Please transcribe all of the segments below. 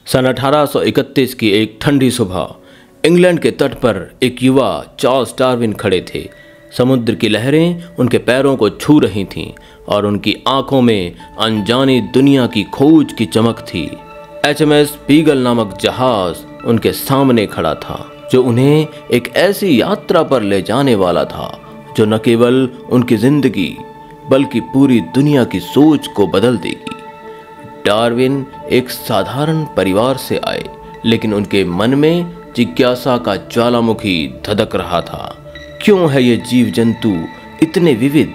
सन 1831 की एक ठंडी सुबह इंग्लैंड के तट पर एक युवा चार्ल्स डार्विन खड़े थे। समुद्र की लहरें उनके पैरों को छू रही थीं और उनकी आंखों में अनजानी दुनिया की खोज की चमक थी। HMS बीगल नामक जहाज उनके सामने खड़ा था, जो उन्हें एक ऐसी यात्रा पर ले जाने वाला था जो न केवल उनकी जिंदगी बल्कि पूरी दुनिया की सोच को बदल देगी। डार्विन एक साधारण परिवार से आए, लेकिन उनके मन में जिज्ञासा का ज्वालामुखी धधक रहा था। क्यों है ये जीव जंतु इतने विविध?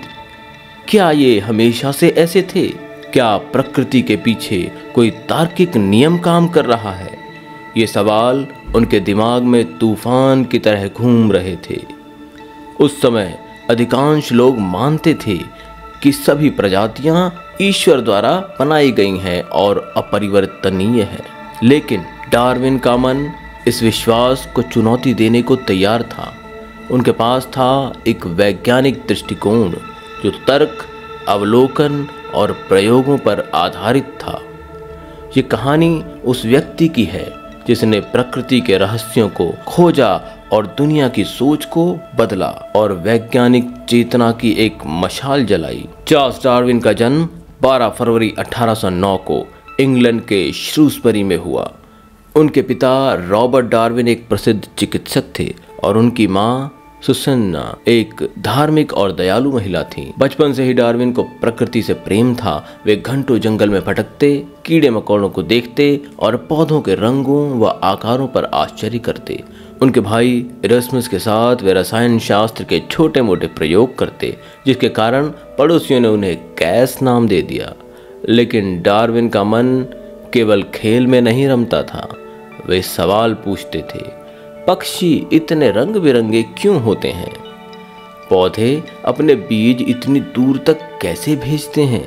क्या ये हमेशा से ऐसे थे? क्या प्रकृति के पीछे कोई तार्किक नियम काम कर रहा है? ये सवाल उनके दिमाग में तूफान की तरह घूम रहे थे। उस समय अधिकांश लोग मानते थे कि सभी प्रजातियां ईश्वर द्वारा बनाई गई हैं और अपरिवर्तनीय हैं, लेकिन डार्विन का मन इस विश्वास को चुनौती देने को तैयार था। उनके पास था एक वैज्ञानिक दृष्टिकोण जो तर्क, अवलोकन और प्रयोगों पर आधारित था। ये कहानी उस व्यक्ति की है जिसने प्रकृति के रहस्यों को खोजा और दुनिया की सोच को बदला और वैज्ञानिक चेतना की एक मशाल जलाई। चार्ल्स डार्विन का जन्म 12 फरवरी 1809 को इंग्लैंड के श्रूसबरी में हुआ। उनके पिता रॉबर्ट डार्विन एक प्रसिद्ध चिकित्सक थे और उनकी माँ सुसन्ना एक धार्मिक और दयालु महिला थी। बचपन से ही डार्विन को प्रकृति से प्रेम था। वे घंटों जंगल में भटकते, कीड़े मकोड़ों को देखते और पौधों के रंगों व आकारों पर आश्चर्य करते। उनके भाई इरस्मस के साथ वे रसायन शास्त्र के छोटे मोटे प्रयोग करते, जिसके कारण पड़ोसियों ने उन्हें कैस नाम दे दिया। लेकिन डार्विन का मन केवल खेल में नहीं रमता था। वे सवाल पूछते थे, पक्षी इतने रंग बिरंगे क्यों होते हैं? पौधे अपने बीज इतनी दूर तक कैसे भेजते हैं?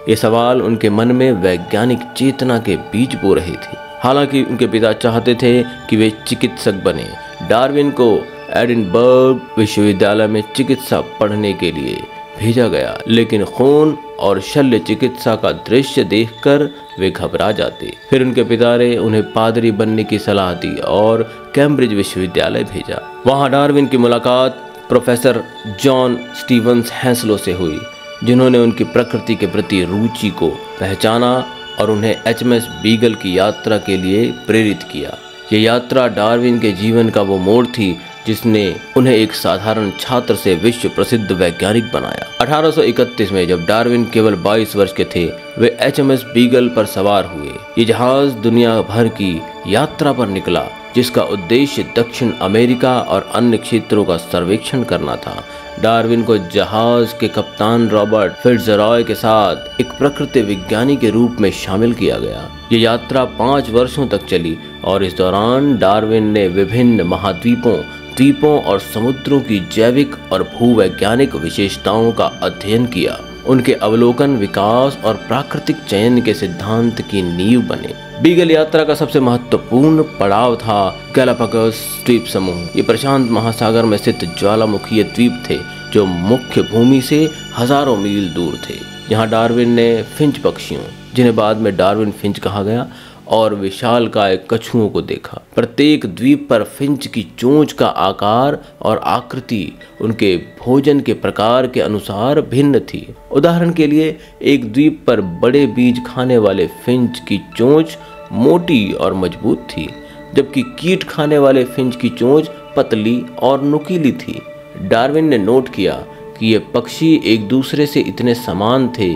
ये सवाल उनके मन में वैज्ञानिक चेतना के बीज बो रहे थे। हालांकि उनके पिता चाहते थे कि वे चिकित्सक बने। डार्विन को एडिनबर्ग विश्वविद्यालय में चिकित्सा पढ़ने के लिए भेजा गया, लेकिन खून और शल्य चिकित्सा का दृश्य देखकर वे घबरा जाते। फिर उनके पिता ने उन्हें पादरी बनने की सलाह दी और कैम्ब्रिज विश्वविद्यालय भेजा। वहां डार्विन की मुलाकात प्रोफेसर जॉन स्टीवंस हैंसलो से हुई, जिन्होंने उनकी प्रकृति के प्रति रुचि को पहचाना और उन्हें HMS बीगल की यात्रा के लिए प्रेरित किया। ये यात्रा डार्विन के जीवन का वो मोड़ थी जिसने उन्हें एक साधारण छात्र से विश्व प्रसिद्ध वैज्ञानिक बनाया। 1831 में जब डार्विन केवल 22 वर्ष के थे, वे HMS बीगल पर सवार हुए। ये जहाज दुनिया भर की यात्रा पर निकला, जिसका उद्देश्य दक्षिण अमेरिका और अन्य क्षेत्रों का सर्वेक्षण करना था। डार्विन को जहाज के कप्तान रॉबर्ट फिट्जरॉय के साथ एक प्रकृति विज्ञानी के रूप में शामिल किया गया। ये यात्रा 5 वर्षों तक चली और इस दौरान डार्विन ने विभिन्न महाद्वीपों, द्वीपों और समुद्रों की जैविक और भूवैज्ञानिक विशेषताओं का अध्ययन किया। उनके अवलोकन विकास और प्राकृतिक चयन के सिद्धांत की नींव बने। बीगल यात्रा का सबसे महत्वपूर्ण पड़ाव था गैलापागोस द्वीप समूह। ये प्रशांत महासागर में स्थित ज्वालामुखीय द्वीप थे जो मुख्य भूमि से हजारों मील दूर थे। यहाँ डार्विन ने फिंच पक्षियों, जिन्हें बाद में डार्विन फिंच कहा गया, और विशालकाय कछुओं को देखा। प्रत्येक द्वीप पर फिंच की चोंच का आकार और आकृति उनके भोजन के प्रकार के अनुसार भिन्न थी। उदाहरण के लिए एक द्वीप पर बड़े बीज खाने वाले फिंच की चोंच मोटी और मजबूत थी, जबकि कीट खाने वाले फिंच की चोंच पतली और नुकीली थी। डार्विन ने नोट किया कि ये पक्षी एक दूसरे से इतने समान थे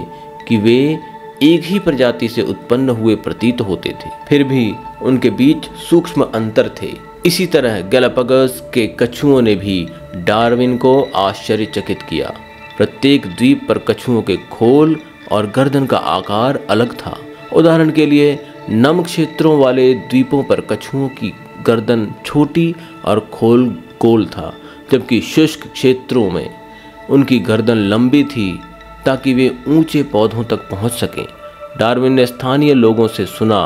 कि वे एक ही प्रजाति से उत्पन्न हुए प्रतीत होते थे, फिर भी उनके बीच सूक्ष्म अंतर थे। इसी तरह गैलापागोस के कछुओं ने भी डार्विन को आश्चर्यचकित किया। प्रत्येक द्वीप पर कछुओं के खोल और गर्दन का आकार अलग था। उदाहरण के लिए नम क्षेत्रों वाले द्वीपों पर कछुओं की गर्दन छोटी और खोल गोल था, जबकि शुष्क क्षेत्रों में उनकी गर्दन लंबी थी ताकि वे ऊंचे पौधों तक पहुंच सकें। डार्विन ने स्थानीय लोगों से सुना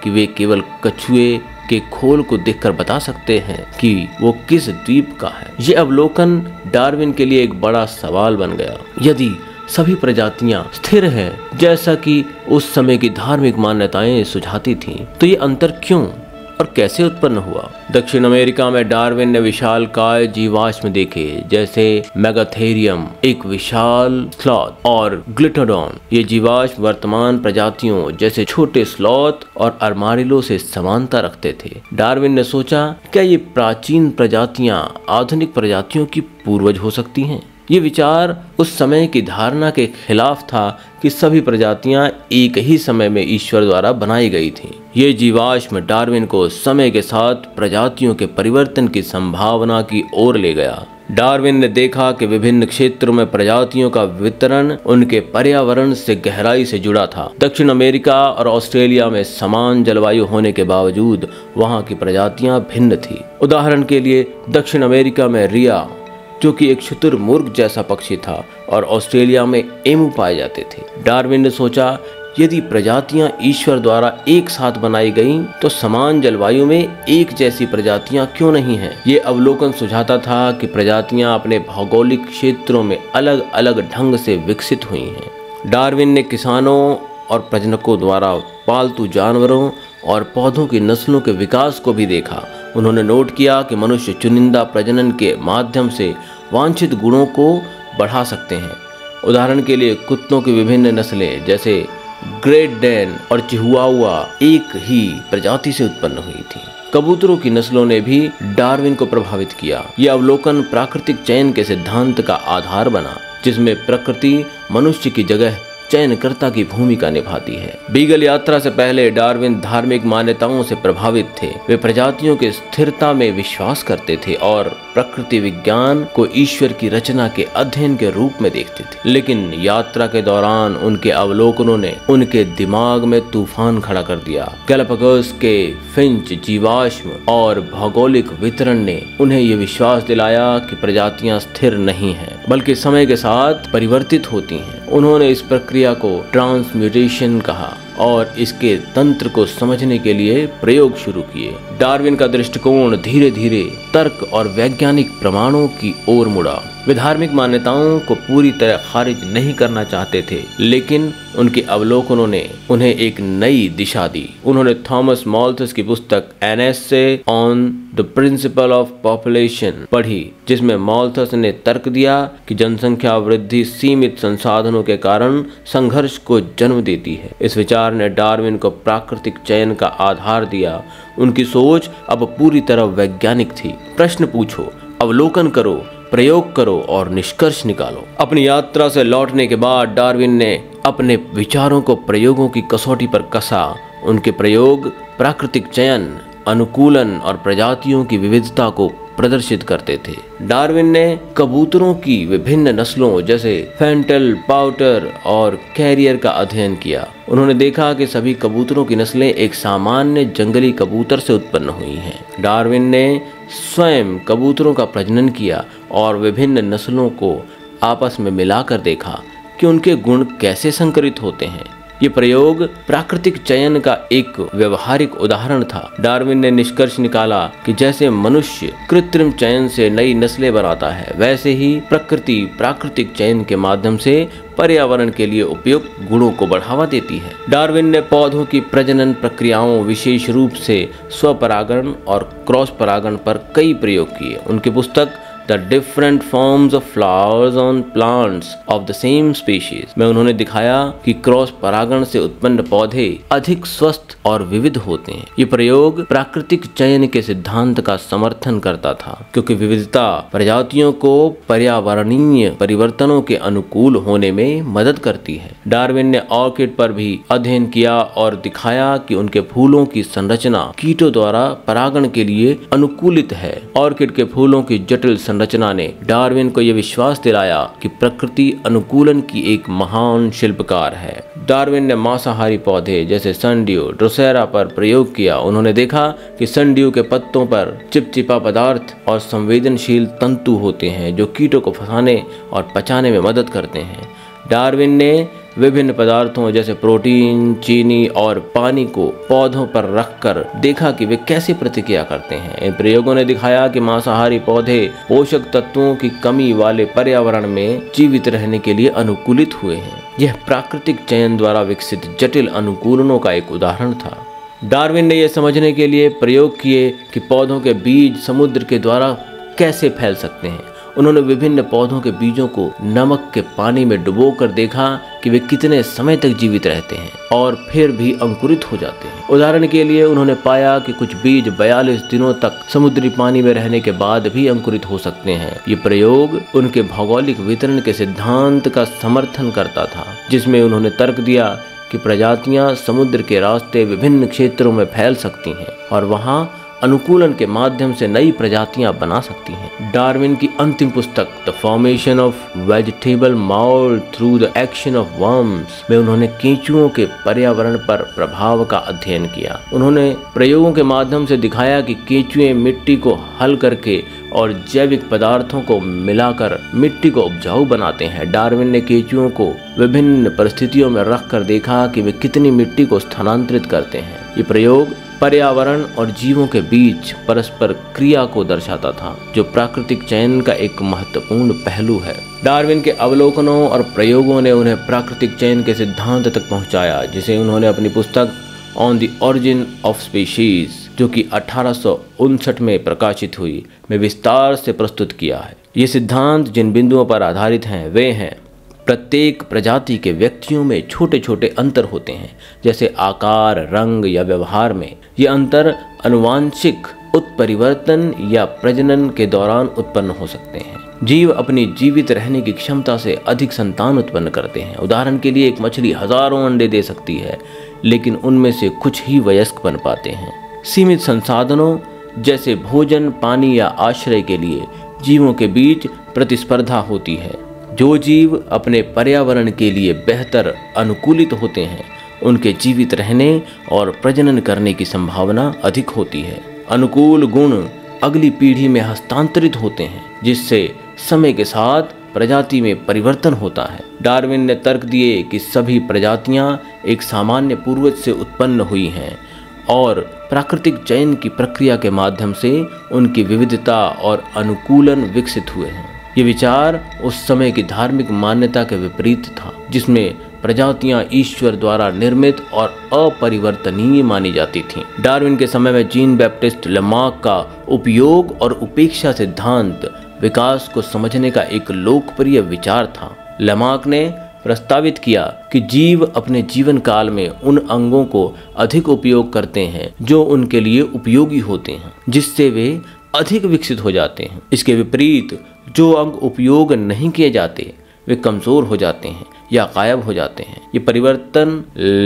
कि वे केवल कछुए के खोल को देखकर बता सकते हैं कि वो किस द्वीप का है। ये अवलोकन डार्विन के लिए एक बड़ा सवाल बन गया। यदि सभी प्रजातियां स्थिर हैं, जैसा कि उस समय की धार्मिक मान्यताएं सुझाती थीं। तो ये अंतर क्यों और कैसे उत्पन्न हुआ? दक्षिण अमेरिका में डार्विन ने विशालकाय जीवाश्म देखे, जैसे मेगाथेरियम, एक विशाल स्लॉथ, और ग्लिटोडॉन। ये जीवाश्म वर्तमान प्रजातियों जैसे छोटे स्लॉथ और आर्माडिलो से समानता रखते थे। डार्विन ने सोचा, क्या ये प्राचीन प्रजातियां आधुनिक प्रजातियों की पूर्वज हो सकती हैं? ये विचार उस समय की धारणा के खिलाफ था कि सभी प्रजातियां एक ही समय में ईश्वर द्वारा बनाई गई थीं। ये जीवाश्म डार्विन को समय के साथ प्रजातियों के परिवर्तन की संभावना की ओर ले गया। डार्विन ने देखा कि विभिन्न क्षेत्रों में प्रजातियों का वितरण उनके पर्यावरण से गहराई से जुड़ा था। दक्षिण अमेरिका और ऑस्ट्रेलिया में समान जलवायु होने के बावजूद वहां की प्रजातियां भिन्न थी। उदाहरण के लिए दक्षिण अमेरिका में रिया, जो कि एक शुतुरमुर्ग जैसा पक्षी था, और ऑस्ट्रेलिया में एमू पाए जाते थे। डार्विन ने सोचा, यदि प्रजातियां ईश्वर द्वारा एक साथ बनाई गईं, तो समान जलवायु में एक जैसी प्रजातियां क्यों नहीं हैं? ये अवलोकन सुझाता था कि प्रजातियां अपने भौगोलिक क्षेत्रों में अलग अलग ढंग से विकसित हुई हैं। डार्विन ने किसानों और प्रजनकों द्वारा पालतू जानवरों और पौधों की नस्लों के विकास को भी देखा। उन्होंने नोट किया कि मनुष्य चुनिंदा प्रजनन के माध्यम से वांछित गुणों को बढ़ा सकते हैं। उदाहरण के लिए कुत्तों की विभिन्न नस्लें जैसे ग्रेट डैन और चिहुआहुआ एक ही प्रजाति से उत्पन्न हुई थी। कबूतरों की नस्लों ने भी डार्विन को प्रभावित किया। यह अवलोकन प्राकृतिक चयन के सिद्धांत का आधार बना, जिसमें प्रकृति मनुष्य की जगह चयनकर्ता की भूमिका निभाती है। बीगल यात्रा से पहले डार्विन धार्मिक मान्यताओं से प्रभावित थे। वे प्रजातियों के स्थिरता में विश्वास करते थे और प्रकृति विज्ञान को ईश्वर की रचना के अध्ययन के रूप में देखते थे। लेकिन यात्रा के दौरान उनके अवलोकनों ने उनके दिमाग में तूफान खड़ा कर दिया। गैलापागोस के फिंच जीवाश्म और भौगोलिक वितरण ने उन्हें ये विश्वास दिलाया कि प्रजातियां स्थिर नहीं हैं, बल्कि समय के साथ परिवर्तित होती हैं। उन्होंने इस प्रक्रिया को ट्रांसम्यूटेशन कहा और इसके तंत्र को समझने के लिए प्रयोग शुरू किए। डार्विन का दृष्टिकोण धीरे धीरे तर्क और वैज्ञानिक प्रमाणों की ओर मुड़ा। वे धार्मिक मान्यताओं को पूरी तरह खारिज नहीं करना चाहते थे, लेकिन उनके अवलोकनों ने उन्हें एक नई दिशा दी। उन्होंने थॉमस माल्थस की पुस्तक an essay on the principle of population पढ़ी, जिसमें माल्थस ने तर्क दिया कि जनसंख्या वृद्धि सीमित संसाधनों के कारण संघर्ष को जन्म देती है। इस विचार ने डार्विन को प्राकृतिक चयन का आधार दिया। उनकी सोच अब पूरी तरह वैज्ञानिक थी। प्रश्न पूछो, अवलोकन करो, प्रयोग करो और निष्कर्ष निकालो। अपनी यात्रा से लौटने के बाद डार्विन ने अपने विचारों को प्रयोगों की कसौटी पर कसा। उनके प्रयोग प्राकृतिक चयन, अनुकूलन और प्रजातियों की विविधता को प्रदर्शित करते थे। डार्विन ने कबूतरों की विभिन्न नस्लों जैसे फेंटल, पाउटर और कैरियर का अध्ययन किया। उन्होंने देखा कि सभी कबूतरों की नस्लें एक सामान्य जंगली कबूतर से उत्पन्न हुई हैं। डार्विन ने स्वयं कबूतरों का प्रजनन किया और विभिन्न नस्लों को आपस में मिलाकर देखा कि उनके गुण कैसे संकरित होते हैं। ये प्रयोग प्राकृतिक चयन का एक व्यवहारिक उदाहरण था। डार्विन ने निष्कर्ष निकाला कि जैसे मनुष्य कृत्रिम चयन से नई नस्लें बनाता है, वैसे ही प्रकृति प्राकृतिक चयन के माध्यम से पर्यावरण के लिए उपयुक्त गुणों को बढ़ावा देती है। डार्विन ने पौधों की प्रजनन प्रक्रियाओं, विशेष रूप से स्वपरागण और क्रॉस परागण पर कई प्रयोग किए। उनकी पुस्तक The different forms of flowers on plants of the same species में उन्होंने दिखाया कि क्रॉस परागण से उत्पन्न पौधे अधिक स्वस्थ और विविध होते हैं। ये प्रयोग प्राकृतिक चयन के सिद्धांत का समर्थन करता था, क्योंकि विविधता प्रजातियों को पर्यावरणीय परिवर्तनों के अनुकूल होने में मदद करती है। डार्विन ने ऑर्किड पर भी अध्ययन किया और दिखाया कि उनके फूलों की संरचना कीटों द्वारा परागण के लिए अनुकूलित है। ऑर्किड के फूलों की जटिल संरचना ने डार्विन को यह विश्वास दिलाया कि प्रकृति अनुकूलन की एक महान शिल्पकार है। डार्विन ने मांसाहारी पौधे जैसे सनड्यू, ड्रोसेरा पर प्रयोग किया। उन्होंने देखा कि सनड्यू के पत्तों पर चिपचिपा पदार्थ और संवेदनशील तंतु होते हैं जो कीटों को फंसाने और पचाने में मदद करते हैं। डार्विन ने विभिन्न पदार्थों जैसे प्रोटीन, चीनी और पानी को पौधों पर रखकर देखा कि वे कैसे प्रतिक्रिया करते हैं। इन प्रयोगों ने दिखाया कि मांसाहारी पौधे पोषक तत्वों की कमी वाले पर्यावरण में जीवित रहने के लिए अनुकूलित हुए हैं। यह प्राकृतिक चयन द्वारा विकसित जटिल अनुकूलनों का एक उदाहरण था। डार्विन ने यह समझने के लिए प्रयोग किए कि पौधों के बीज समुद्र के द्वारा कैसे फैल सकते हैं। उन्होंने विभिन्न पौधों के बीजों को नमक के पानी में डुबोकर देखा कि वे कितने समय तक जीवित रहते हैं और फिर भी अंकुरित हो जाते हैं। उदाहरण के लिए उन्होंने पाया कि कुछ बीज 42 दिनों तक समुद्री पानी में रहने के बाद भी अंकुरित हो सकते हैं। ये प्रयोग उनके भौगोलिक वितरण के सिद्धांत का समर्थन करता था, जिसमें उन्होंने तर्क दिया कि प्रजातियां समुद्र के रास्ते विभिन्न क्षेत्रों में फैल सकती हैं और वहां अनुकूलन के माध्यम से नई प्रजातियां बना सकती हैं। डार्विन की अंतिम पुस्तक the formation of vegetable mould through the action of worms में उन्होंने केंचुओं के पर्यावरण पर प्रभाव का अध्ययन किया। उन्होंने प्रयोगों के माध्यम से दिखाया कि केंचुए मिट्टी को हल करके और जैविक पदार्थों को मिलाकर मिट्टी को उपजाऊ बनाते हैं। डार्विन ने केंचुओं को विभिन्न परिस्थितियों में रखकर देखा कि वे कितनी मिट्टी को स्थानांतरित करते हैं। ये प्रयोग पर्यावरण और जीवों के बीच परस्पर क्रिया को दर्शाता था, जो प्राकृतिक चयन का एक महत्वपूर्ण पहलू है। डार्विन के अवलोकनों और प्रयोगों ने उन्हें प्राकृतिक चयन के सिद्धांत तक पहुंचाया, जिसे उन्होंने अपनी पुस्तक on the origin of species, जो कि 1859 में प्रकाशित हुई, में विस्तार से प्रस्तुत किया है। ये सिद्धांत जिन बिंदुओं पर आधारित हैं वे हैं: प्रत्येक प्रजाति के व्यक्तियों में छोटे छोटे अंतर होते हैं, जैसे आकार, रंग या व्यवहार में। ये अंतर आनुवांशिक उत्परिवर्तन या प्रजनन के दौरान उत्पन्न हो सकते हैं। जीव अपनी जीवित रहने की क्षमता से अधिक संतान उत्पन्न करते हैं। उदाहरण के लिए एक मछली हजारों अंडे दे सकती है, लेकिन उनमें से कुछ ही वयस्क बन पाते हैं। सीमित संसाधनों जैसे भोजन, पानी या आश्रय के लिए जीवों के बीच प्रतिस्पर्धा होती है। जो जीव अपने पर्यावरण के लिए बेहतर अनुकूलित होते हैं, उनके जीवित रहने और प्रजनन करने की संभावना अधिक होती है। अनुकूल गुण अगली पीढ़ी में हस्तांतरित होते हैं, जिससे समय के साथ प्रजाति में परिवर्तन होता है। डार्विन ने तर्क दिए कि सभी प्रजातियां एक सामान्य पूर्वज से उत्पन्न हुई हैं और प्राकृतिक चयन की प्रक्रिया के माध्यम से उनकी विविधता और अनुकूलन विकसित हुए हैं। ये विचार उस समय की धार्मिक मान्यता के विपरीत था, जिसमें प्रजातियां ईश्वर द्वारा निर्मित और अपरिवर्तनीय मानी जाती थीं। डार्विन के समय में जीन बैप्टिस्ट लेमार्क का उपयोग और उपेक्षा सिद्धांत विकास को समझने का एक लोकप्रिय विचार था। लेमार्क ने प्रस्तावित किया कि जीव अपने जीवन काल में उन अंगों को अधिक उपयोग करते हैं जो उनके लिए उपयोगी होते हैं, जिससे वे अधिक विकसित हो जाते हैं। इसके विपरीत जो अंग उपयोग नहीं किए जाते वे कमजोर हो जाते हैं या गायब हो जाते हैं। ये परिवर्तन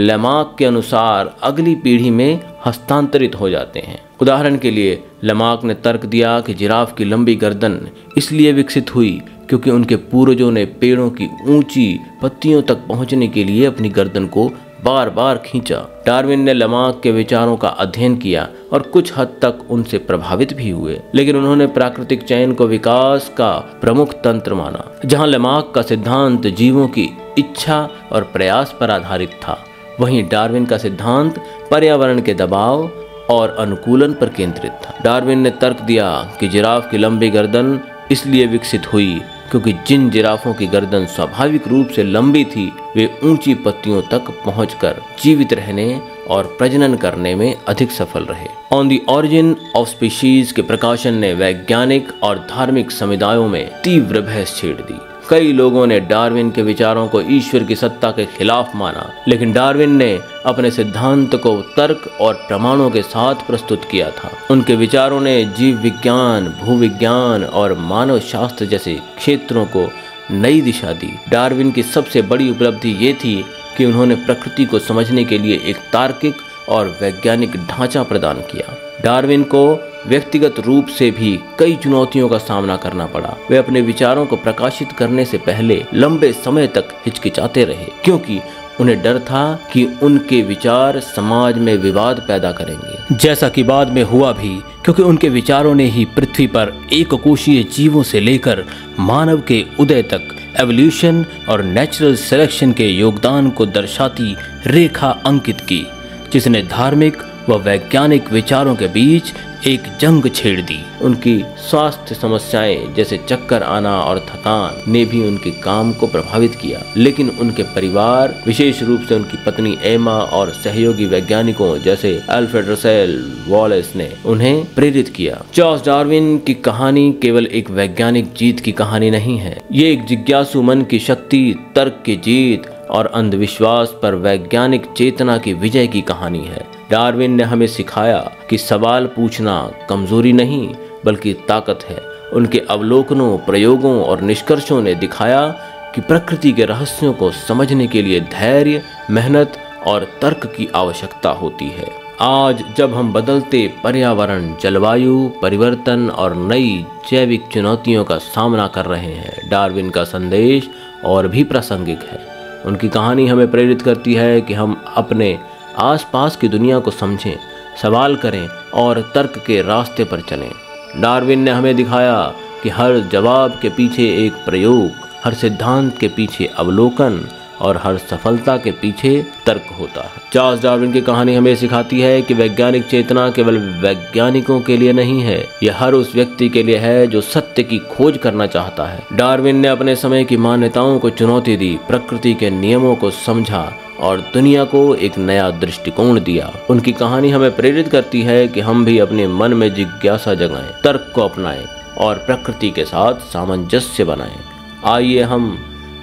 लेमार्क के अनुसार अगली पीढ़ी में हस्तांतरित हो जाते हैं। उदाहरण के लिए लेमार्क ने तर्क दिया कि जिराफ की लंबी गर्दन इसलिए विकसित हुई क्योंकि उनके पूर्वजों ने पेड़ों की ऊंची पत्तियों तक पहुंचने के लिए अपनी गर्दन को बार बार खींचा। डार्विन ने लेमार्क के विचारों का अध्ययन किया और कुछ हद तक उनसे प्रभावित भी हुए, लेकिन उन्होंने प्राकृतिक चयन को विकास का प्रमुख तंत्र माना। जहां लेमार्क का सिद्धांत जीवों की इच्छा और प्रयास पर आधारित था, वहीं डार्विन का सिद्धांत पर्यावरण के दबाव और अनुकूलन पर केंद्रित था। डार्विन ने तर्क दिया कि जिराफ की लंबी गर्दन इसलिए विकसित हुई क्योंकि जिन जिराफों की गर्दन स्वाभाविक रूप से लंबी थी, वे ऊंची पत्तियों तक पहुंचकर जीवित रहने और प्रजनन करने में अधिक सफल रहे। On the origin of species के प्रकाशन ने वैज्ञानिक और धार्मिक समुदायों में तीव्र बहस छेड़ दी। कई लोगों ने डार्विन के विचारों को ईश्वर की सत्ता के खिलाफ माना, लेकिन डार्विन ने अपने सिद्धांत को तर्क और प्रमाणों के साथ प्रस्तुत किया था। उनके विचारों ने जीव विज्ञान, भूविज्ञान और मानव शास्त्र जैसे क्षेत्रों को नई दिशा दी। डार्विन की सबसे बड़ी उपलब्धि ये थी कि उन्होंने प्रकृति को समझने के लिए एक तार्किक और वैज्ञानिक ढांचा प्रदान किया। डार्विन को व्यक्तिगत रूप से भी कई चुनौतियों का सामना करना पड़ा। वे अपने विचारों को प्रकाशित करने से पहले लंबे समय तक हिचकिचाते रहे, क्योंकि उन्हें डर था कि उनके विचार समाज में विवाद पैदा करेंगे, जैसा कि बाद में हुआ भी, क्योंकि उनके विचारों ने ही पृथ्वी पर एककोषीय जीवों से लेकर मानव के उदय तक एवोल्यूशन और नेचुरल सिलेक्शन के योगदान को दर्शाती रेखा अंकित की, जिसने धार्मिक व वैज्ञानिक विचारों के बीच एक जंग छेड़ दी। उनकी स्वास्थ्य समस्याएं जैसे चक्कर आना और थकान ने भी उनके काम को प्रभावित किया, लेकिन उनके परिवार, विशेष रूप से उनकी पत्नी एमा और सहयोगी वैज्ञानिकों जैसे अल्फ्रेड रसेल वॉलेस ने उन्हें प्रेरित किया। चार्ल्स डार्विन की कहानी केवल एक वैज्ञानिक जीत की कहानी नहीं है, ये एक जिज्ञासु मन की शक्ति, तर्क की जीत और अंधविश्वास पर वैज्ञानिक चेतना की विजय की कहानी है। डार्विन ने हमें सिखाया कि सवाल पूछना कमजोरी नहीं बल्कि ताकत है। उनके अवलोकनों, प्रयोगों और निष्कर्षों ने दिखाया कि प्रकृति के रहस्यों को समझने के लिए धैर्य, मेहनत और तर्क की आवश्यकता होती है। आज जब हम बदलते पर्यावरण, जलवायु परिवर्तन और नई जैविक चुनौतियों का सामना कर रहे हैं, डार्विन का संदेश और भी प्रासंगिक है। उनकी कहानी हमें प्रेरित करती है कि हम अपने आसपास की दुनिया को समझें, सवाल करें और तर्क के रास्ते पर चलें। डार्विन ने हमें दिखाया कि हर जवाब के पीछे एक प्रयोग, हर सिद्धांत के पीछे अवलोकन और हर सफलता के पीछे तर्क होता है। चार्ल्स डार्विन की कहानी हमें सिखाती है कि वैज्ञानिक चेतना केवल वैज्ञानिकों के लिए नहीं है, यह हर उस व्यक्ति के लिए है जो सत्य की खोज करना चाहता है। डार्विन ने अपने समय की मान्यताओं को चुनौती दी, प्रकृति के नियमों को समझा और दुनिया को एक नया दृष्टिकोण दिया। उनकी कहानी हमें प्रेरित करती है कि हम भी अपने मन में जिज्ञासा जगाएं, तर्क को अपनाएं और प्रकृति के साथ सामंजस्य बनाएं। आइए हम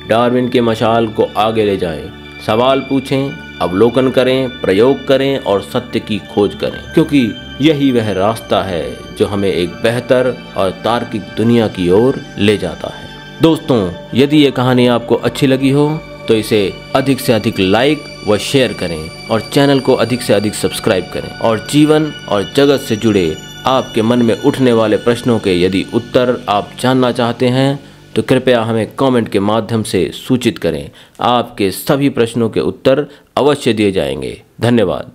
डार्विन के मशाल को आगे ले जाएं, सवाल पूछें, अवलोकन करें, प्रयोग करें और सत्य की खोज करें, क्योंकि यही वह रास्ता है जो हमें एक बेहतर और तार्किक दुनिया की ओर ले जाता है। दोस्तों, यदि ये कहानी आपको अच्छी लगी हो तो इसे अधिक से अधिक लाइक व शेयर करें और चैनल को अधिक से अधिक सब्सक्राइब करें। और जीवन और जगत से जुड़े आपके मन में उठने वाले प्रश्नों के यदि उत्तर आप जानना चाहते हैं तो कृपया हमें कमेंट के माध्यम से सूचित करें। आपके सभी प्रश्नों के उत्तर अवश्य दिए जाएंगे। धन्यवाद।